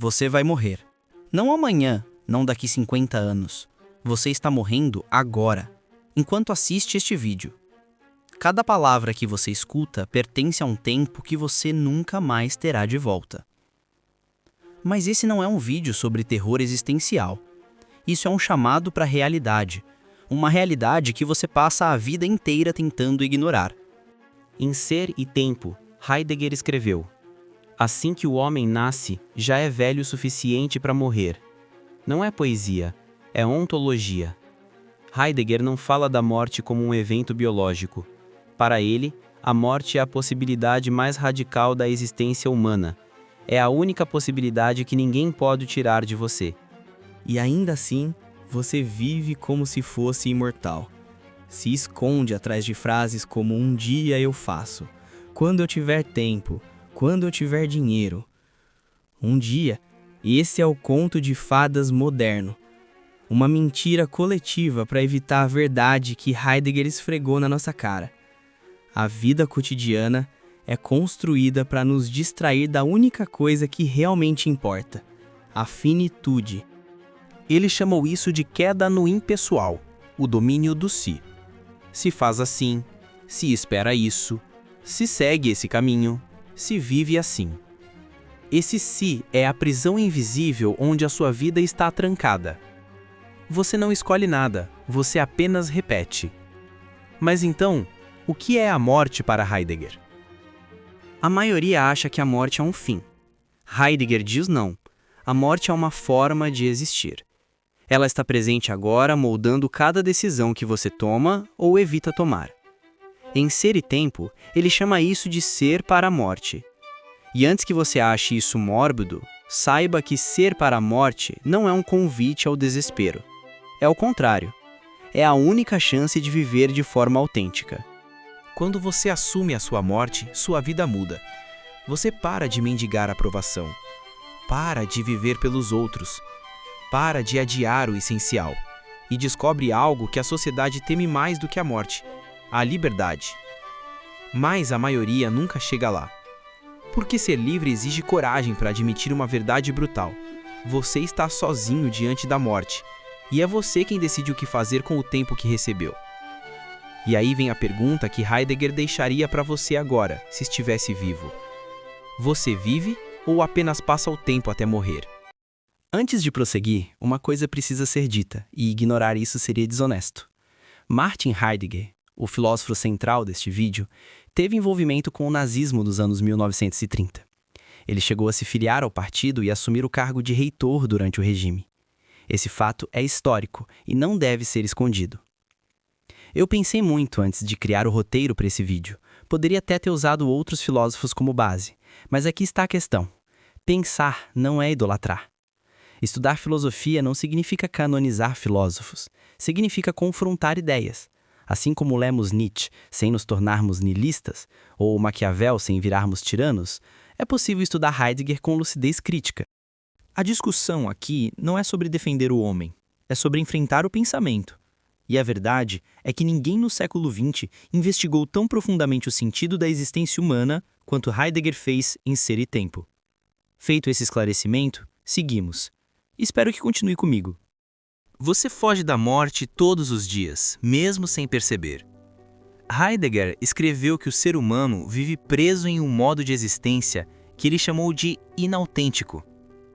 Você vai morrer. Não amanhã, não daqui 50 anos. Você está morrendo agora, enquanto assiste este vídeo. Cada palavra que você escuta pertence a um tempo que você nunca mais terá de volta. Mas esse não é um vídeo sobre terror existencial. Isso é um chamado para a realidade. Uma realidade que você passa a vida inteira tentando ignorar. Em Ser e Tempo, Heidegger escreveu: assim que o homem nasce, já é velho o suficiente para morrer. Não é poesia, é ontologia. Heidegger não fala da morte como um evento biológico. Para ele, a morte é a possibilidade mais radical da existência humana. É a única possibilidade que ninguém pode tirar de você. E ainda assim, você vive como se fosse imortal. Se esconde atrás de frases como "um dia eu faço", "quando eu tiver tempo", "quando eu tiver dinheiro". Um dia, esse é o conto de fadas moderno. Uma mentira coletiva para evitar a verdade que Heidegger esfregou na nossa cara. A vida cotidiana é construída para nos distrair da única coisa que realmente importa: a finitude. Ele chamou isso de queda no impessoal, o domínio do si. Se faz assim, se espera isso, se segue esse caminho, se vive assim. Esse si é a prisão invisível onde a sua vida está trancada. Você não escolhe nada, você apenas repete. Mas então, o que é a morte para Heidegger? A maioria acha que a morte é um fim. Heidegger diz não. A morte é uma forma de existir. Ela está presente agora, moldando cada decisão que você toma ou evita tomar. Em Ser e Tempo, ele chama isso de ser para a morte. E antes que você ache isso mórbido, saiba que ser para a morte não é um convite ao desespero. É o contrário. É a única chance de viver de forma autêntica. Quando você assume a sua morte, sua vida muda. Você para de mendigar aprovação. Para de viver pelos outros. Para de adiar o essencial. E descobre algo que a sociedade teme mais do que a morte: a liberdade. Mas a maioria nunca chega lá. Porque ser livre exige coragem para admitir uma verdade brutal. Você está sozinho diante da morte. E é você quem decide o que fazer com o tempo que recebeu. E aí vem a pergunta que Heidegger deixaria para você agora, se estivesse vivo. Você vive ou apenas passa o tempo até morrer? Antes de prosseguir, uma coisa precisa ser dita, e ignorar isso seria desonesto. Martin Heidegger, o filósofo central deste vídeo, teve envolvimento com o nazismo dos anos 1930. Ele chegou a se filiar ao partido e assumir o cargo de reitor durante o regime. Esse fato é histórico e não deve ser escondido. Eu pensei muito antes de criar o roteiro para esse vídeo. Poderia até ter usado outros filósofos como base, mas aqui está a questão. Pensar não é idolatrar. Estudar filosofia não significa canonizar filósofos, significa confrontar ideias. Assim como lemos Nietzsche sem nos tornarmos niilistas, ou Maquiavel sem virarmos tiranos, é possível estudar Heidegger com lucidez crítica. A discussão aqui não é sobre defender o homem, é sobre enfrentar o pensamento. E a verdade é que ninguém no século XX investigou tão profundamente o sentido da existência humana quanto Heidegger fez em Ser e Tempo. Feito esse esclarecimento, seguimos. Espero que continue comigo. Você foge da morte todos os dias, mesmo sem perceber. Heidegger escreveu que o ser humano vive preso em um modo de existência que ele chamou de inautêntico.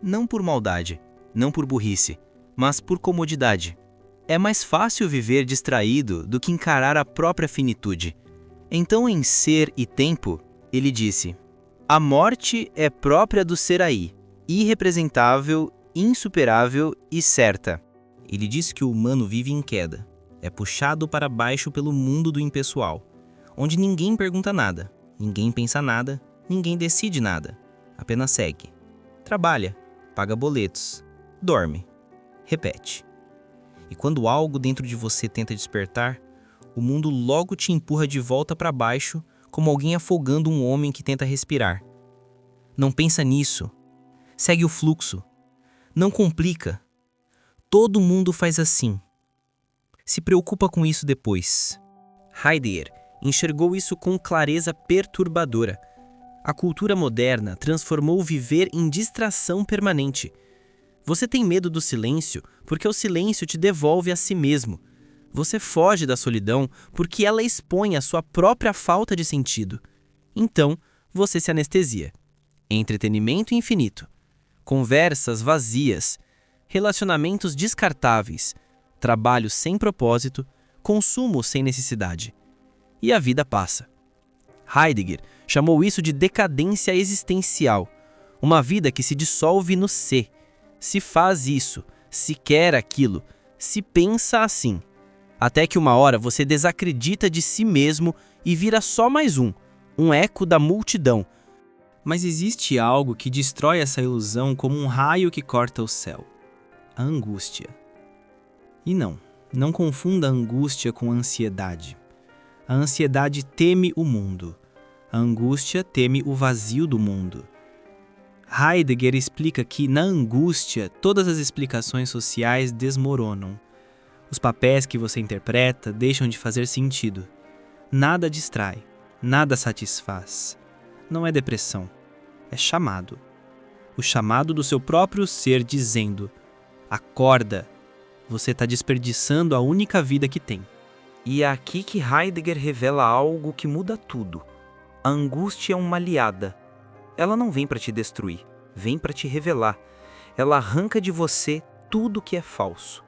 Não por maldade, não por burrice, mas por comodidade. É mais fácil viver distraído do que encarar a própria finitude. Então, em Ser e Tempo, ele disse: a morte é própria do ser aí, irrepresentável, insuperável e certa. Ele disse que o humano vive em queda, é puxado para baixo pelo mundo do impessoal, onde ninguém pergunta nada, ninguém pensa nada, ninguém decide nada, apenas segue. Trabalha, paga boletos, dorme, repete. E quando algo dentro de você tenta despertar, o mundo logo te empurra de volta para baixo, como alguém afogando um homem que tenta respirar. Não pensa nisso. Segue o fluxo. Não complica. Todo mundo faz assim. Se preocupa com isso depois. Heidegger enxergou isso com clareza perturbadora. A cultura moderna transformou o viver em distração permanente. Você tem medo do silêncio porque o silêncio te devolve a si mesmo. Você foge da solidão porque ela expõe a sua própria falta de sentido. Então, você se anestesia. Entretenimento infinito, conversas vazias, relacionamentos descartáveis, trabalho sem propósito, consumo sem necessidade. E a vida passa. Heidegger chamou isso de decadência existencial, uma vida que se dissolve no ser. Se faz isso, se quer aquilo, se pensa assim, até que uma hora você desacredita de si mesmo e vira só mais um eco da multidão. Mas existe algo que destrói essa ilusão como um raio que corta o céu: a angústia. E não confunda a angústia com a ansiedade. A ansiedade teme o mundo. A angústia teme o vazio do mundo. Heidegger explica que, na angústia, todas as explicações sociais desmoronam. Os papéis que você interpreta deixam de fazer sentido. Nada distrai, nada satisfaz. Não é depressão, é chamado. O chamado do seu próprio ser dizendo: acorda, você está desperdiçando a única vida que tem. E é aqui que Heidegger revela algo que muda tudo. A angústia é uma aliada. Ela não vem para te destruir, vem para te revelar. Ela arranca de você tudo que é falso.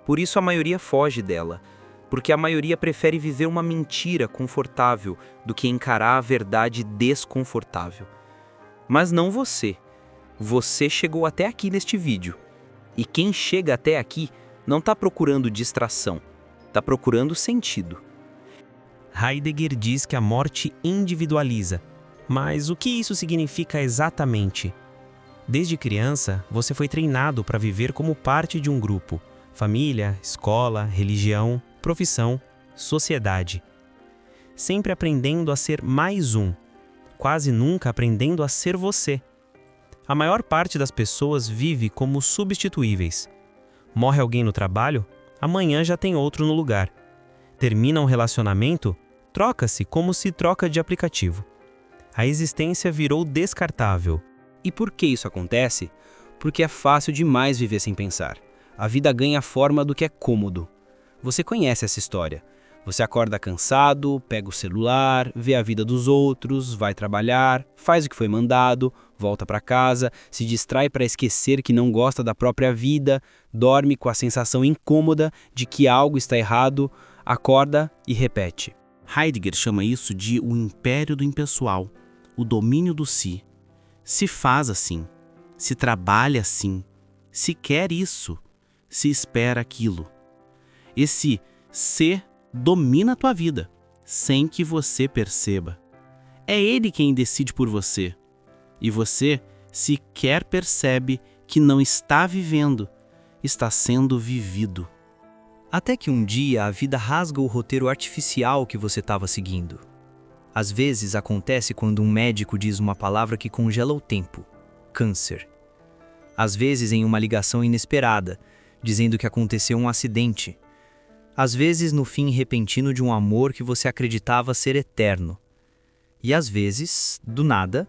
Por isso a maioria foge dela, porque a maioria prefere viver uma mentira confortável do que encarar a verdade desconfortável. Mas não você. Você chegou até aqui neste vídeo. E quem chega até aqui não está procurando distração, está procurando sentido. Heidegger diz que a morte individualiza, mas o que isso significa exatamente? Desde criança, você foi treinado para viver como parte de um grupo: família, escola, religião, profissão, sociedade. Sempre aprendendo a ser mais quase nunca aprendendo a ser você. A maior parte das pessoas vive como substituíveis. Morre alguém no trabalho, amanhã já tem outro no lugar. Termina um relacionamento, troca-se como se troca de aplicativo. A existência virou descartável. E por que isso acontece? Porque é fácil demais viver sem pensar. A vida ganha a forma do que é cômodo. Você conhece essa história. Você acorda cansado, pega o celular, vê a vida dos outros, vai trabalhar, faz o que foi mandado, volta para casa, se distrai para esquecer que não gosta da própria vida, dorme com a sensação incômoda de que algo está errado, acorda e repete. Heidegger chama isso de o império do impessoal, o domínio do si. Se faz assim, se trabalha assim, se quer isso, se espera aquilo. Esse ser domina a tua vida, sem que você perceba. É ele quem decide por você. E você sequer percebe que não está vivendo, está sendo vivido. Até que um dia a vida rasga o roteiro artificial que você estava seguindo. Às vezes acontece quando um médico diz uma palavra que congela o tempo: câncer. Às vezes em uma ligação inesperada, dizendo que aconteceu um acidente. Às vezes no fim repentino de um amor que você acreditava ser eterno. E às vezes, do nada,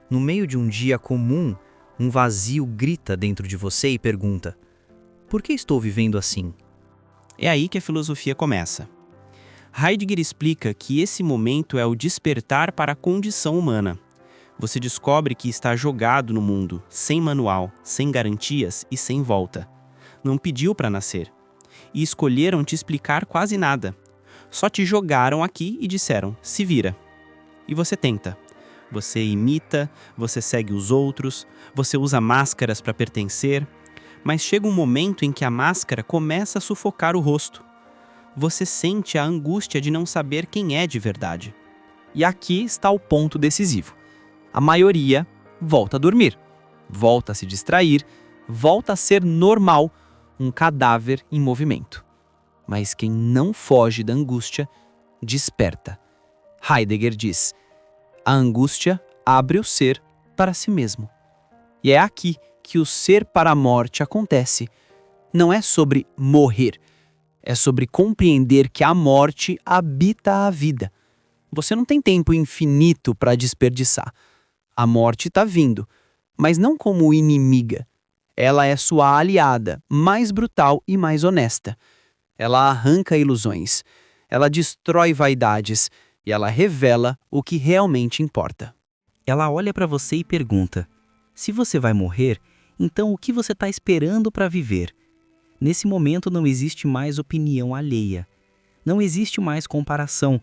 no meio de um dia comum, um vazio grita dentro de você e pergunta: por que estou vivendo assim? É aí que a filosofia começa. Heidegger explica que esse momento é o despertar para a condição humana. Você descobre que está jogado no mundo, sem manual, sem garantias e sem volta. Não pediu para nascer. E escolheram te explicar quase nada. Só te jogaram aqui e disseram: se vira. E você tenta. Você imita, você segue os outros, você usa máscaras para pertencer, mas chega um momento em que a máscara começa a sufocar o rosto. Você sente a angústia de não saber quem é de verdade. E aqui está o ponto decisivo. A maioria volta a dormir, volta a se distrair, volta a ser normal, um cadáver em movimento. Mas quem não foge da angústia, desperta. Heidegger diz: a angústia abre o ser para si mesmo. E é aqui que o ser para a morte acontece. Não é sobre morrer, é sobre compreender que a morte habita a vida. Você não tem tempo infinito para desperdiçar. A morte está vindo, mas não como inimiga. Ela é sua aliada, mais brutal e mais honesta. Ela arranca ilusões, ela destrói vaidades e ela revela o que realmente importa. Ela olha para você e pergunta: se você vai morrer, então o que você está esperando para viver? Nesse momento não existe mais opinião alheia. Não existe mais comparação.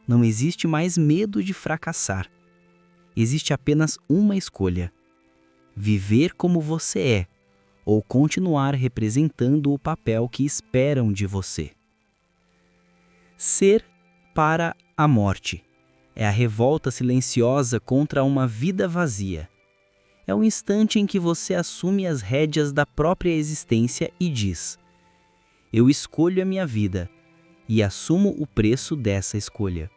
Não existe mais medo de fracassar. Existe apenas uma escolha: viver como você é, ou continuar representando o papel que esperam de você. Ser para a morte é a revolta silenciosa contra uma vida vazia. É o instante em que você assume as rédeas da própria existência e diz: eu escolho a minha vida e assumo o preço dessa escolha.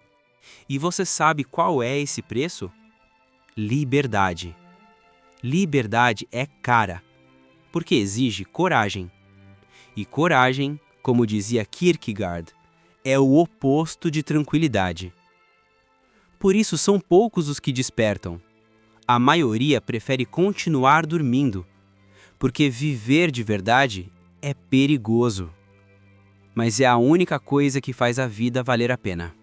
E você sabe qual é esse preço? Liberdade. Liberdade é cara, porque exige coragem. E coragem, como dizia Kierkegaard, é o oposto de tranquilidade. Por isso são poucos os que despertam. A maioria prefere continuar dormindo, porque viver de verdade é perigoso. Mas é a única coisa que faz a vida valer a pena.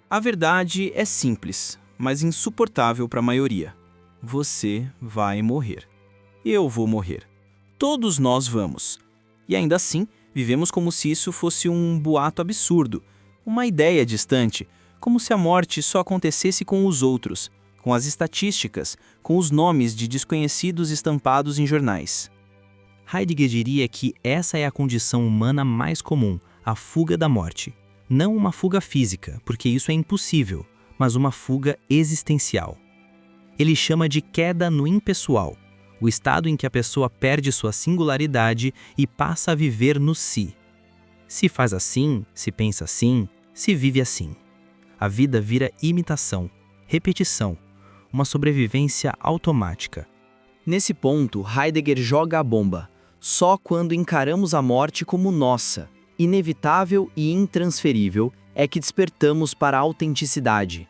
A verdade é simples, mas insuportável para a maioria. Você vai morrer. Eu vou morrer. Todos nós vamos. E ainda assim, vivemos como se isso fosse um boato absurdo, uma ideia distante, como se a morte só acontecesse com os outros, com as estatísticas, com os nomes de desconhecidos estampados em jornais. Heidegger diria que essa é a condição humana mais comum, a fuga da morte. Não uma fuga física, porque isso é impossível, mas uma fuga existencial. Ele chama de queda no impessoal, o estado em que a pessoa perde sua singularidade e passa a viver no si. Se faz assim, se pensa assim, se vive assim. A vida vira imitação, repetição, uma sobrevivência automática. Nesse ponto, Heidegger joga a bomba. Só quando encaramos a morte como nossa, inevitável e intransferível, é que despertamos para a autenticidade.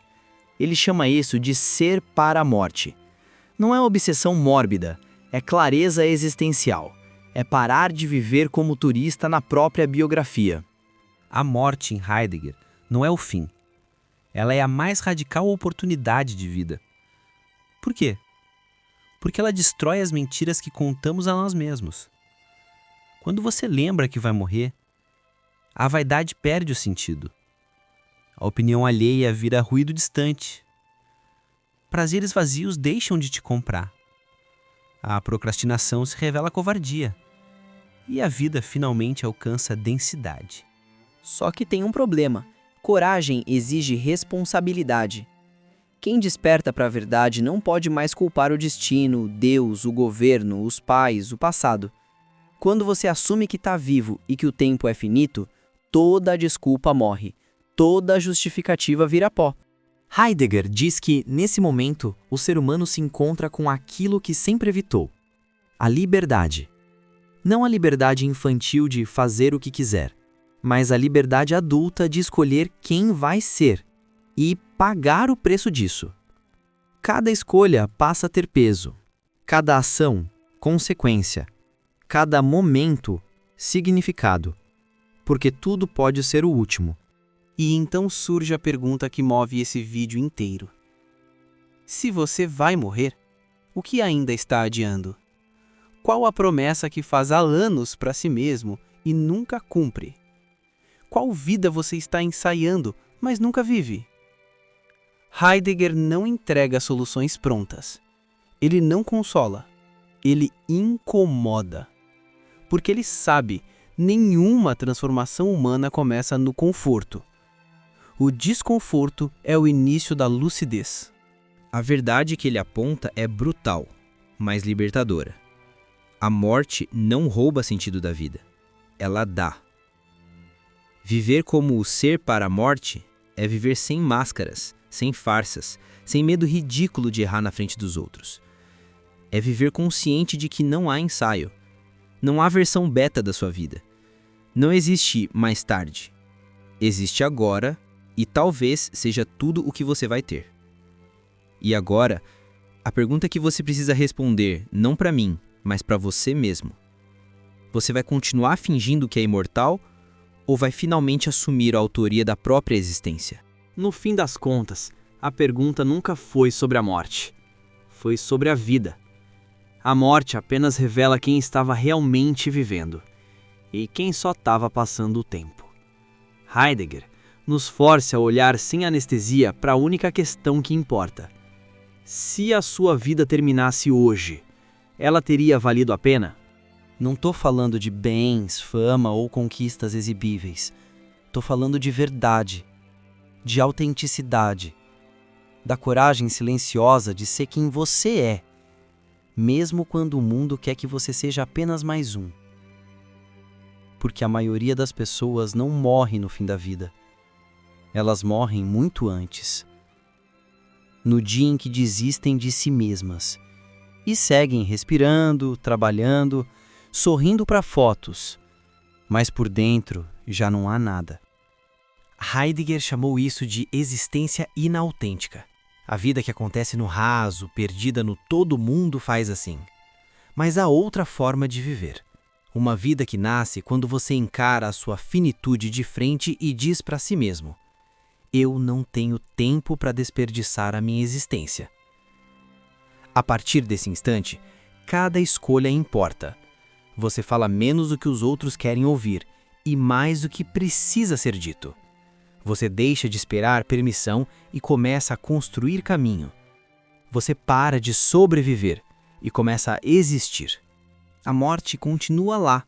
Ele chama isso de ser para a morte. Não é obsessão mórbida, é clareza existencial. É parar de viver como turista na própria biografia. A morte em Heidegger não é o fim. Ela é a mais radical oportunidade de vida. Por quê? Porque ela destrói as mentiras que contamos a nós mesmos. Quando você lembra que vai morrer, a vaidade perde o sentido. A opinião alheia vira ruído distante. Prazeres vazios deixam de te comprar. A procrastinação se revela covardia. E a vida finalmente alcança densidade. Só que tem um problema. Coragem exige responsabilidade. Quem desperta para a verdade não pode mais culpar o destino, Deus, o governo, os pais, o passado. Quando você assume que está vivo e que o tempo é finito, toda a desculpa morre, toda a justificativa vira pó. Heidegger diz que, nesse momento, o ser humano se encontra com aquilo que sempre evitou: a liberdade. Não a liberdade infantil de fazer o que quiser, mas a liberdade adulta de escolher quem vai ser e pagar o preço disso. Cada escolha passa a ter peso, cada ação, consequência, cada momento, significado, porque tudo pode ser o último. E então surge a pergunta que move esse vídeo inteiro. Se você vai morrer, o que ainda está adiando? Qual a promessa que faz há anos para si mesmo e nunca cumpre? Qual vida você está ensaiando, mas nunca vive? Heidegger não entrega soluções prontas. Ele não consola. Ele incomoda. Porque ele sabe, nenhuma transformação humana começa no conforto. O desconforto é o início da lucidez. A verdade que ele aponta é brutal, mas libertadora. A morte não rouba sentido da vida. Ela dá. Viver como o ser para a morte é viver sem máscaras, sem farsas, sem medo ridículo de errar na frente dos outros. É viver consciente de que não há ensaio. Não há versão beta da sua vida. Não existe mais tarde. Existe agora E talvez seja tudo o que você vai ter. E agora, a pergunta que você precisa responder, não para mim, mas para você mesmo. Você vai continuar fingindo que é imortal ou vai finalmente assumir a autoria da própria existência? No fim das contas, a pergunta nunca foi sobre a morte. Foi sobre a vida. A morte apenas revela quem estava realmente vivendo e quem só estava passando o tempo. Heidegger nos força a olhar sem anestesia para a única questão que importa. Se a sua vida terminasse hoje, ela teria valido a pena? Não tô falando de bens, fama ou conquistas exibíveis. Tô falando de verdade, de autenticidade, da coragem silenciosa de ser quem você é, mesmo quando o mundo quer que você seja apenas mais um. Porque a maioria das pessoas não morre no fim da vida. Elas morrem muito antes. No dia em que desistem de si mesmas e seguem respirando, trabalhando, sorrindo para fotos, mas por dentro já não há nada. Heidegger chamou isso de existência inautêntica. A vida que acontece no raso, perdida no todo mundo, faz assim. Mas há outra forma de viver. Uma vida que nasce quando você encara a sua finitude de frente e diz para si mesmo: eu não tenho tempo para desperdiçar a minha existência. A partir desse instante, cada escolha importa. Você fala menos do que os outros querem ouvir e mais do que precisa ser dito. Você deixa de esperar permissão e começa a construir caminho. Você para de sobreviver e começa a existir. A morte continua lá,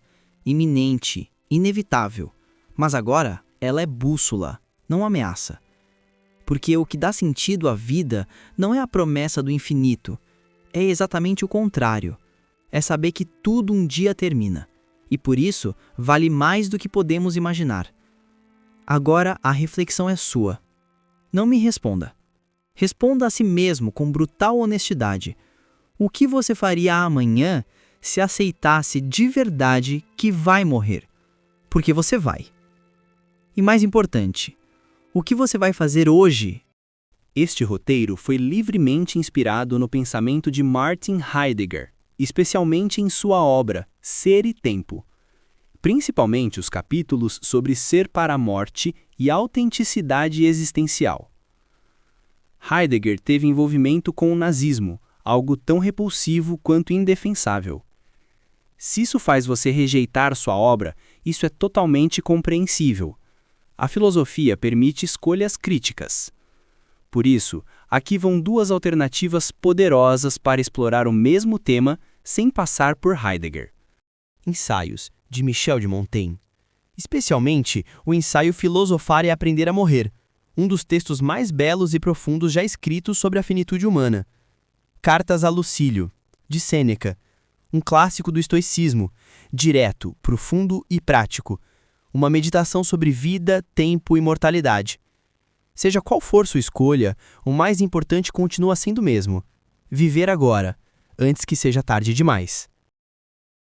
iminente, inevitável, mas agora ela é bússola, não ameaça. Porque o que dá sentido à vida não é a promessa do infinito, é exatamente o contrário. É saber que tudo um dia termina, e por isso vale mais do que podemos imaginar. Agora a reflexão é sua. Não me responda. Responda a si mesmo com brutal honestidade. O que você faria amanhã se aceitasse de verdade que vai morrer? Porque você vai. E mais importante, o que você vai fazer hoje? Este roteiro foi livremente inspirado no pensamento de Martin Heidegger, especialmente em sua obra Ser e Tempo, principalmente os capítulos sobre ser para a morte e autenticidade existencial. Heidegger teve envolvimento com o nazismo, algo tão repulsivo quanto indefensável. Se isso faz você rejeitar sua obra, isso é totalmente compreensível. A filosofia permite escolhas críticas. Por isso, aqui vão duas alternativas poderosas para explorar o mesmo tema sem passar por Heidegger. Ensaios, de Michel de Montaigne. Especialmente o ensaio Filosofar e Aprender a Morrer, um dos textos mais belos e profundos já escritos sobre a finitude humana. Cartas a Lucílio, de Sêneca, um clássico do estoicismo, direto, profundo e prático, uma meditação sobre vida, tempo e mortalidade. Seja qual for sua escolha, o mais importante continua sendo o mesmo: viver agora, antes que seja tarde demais.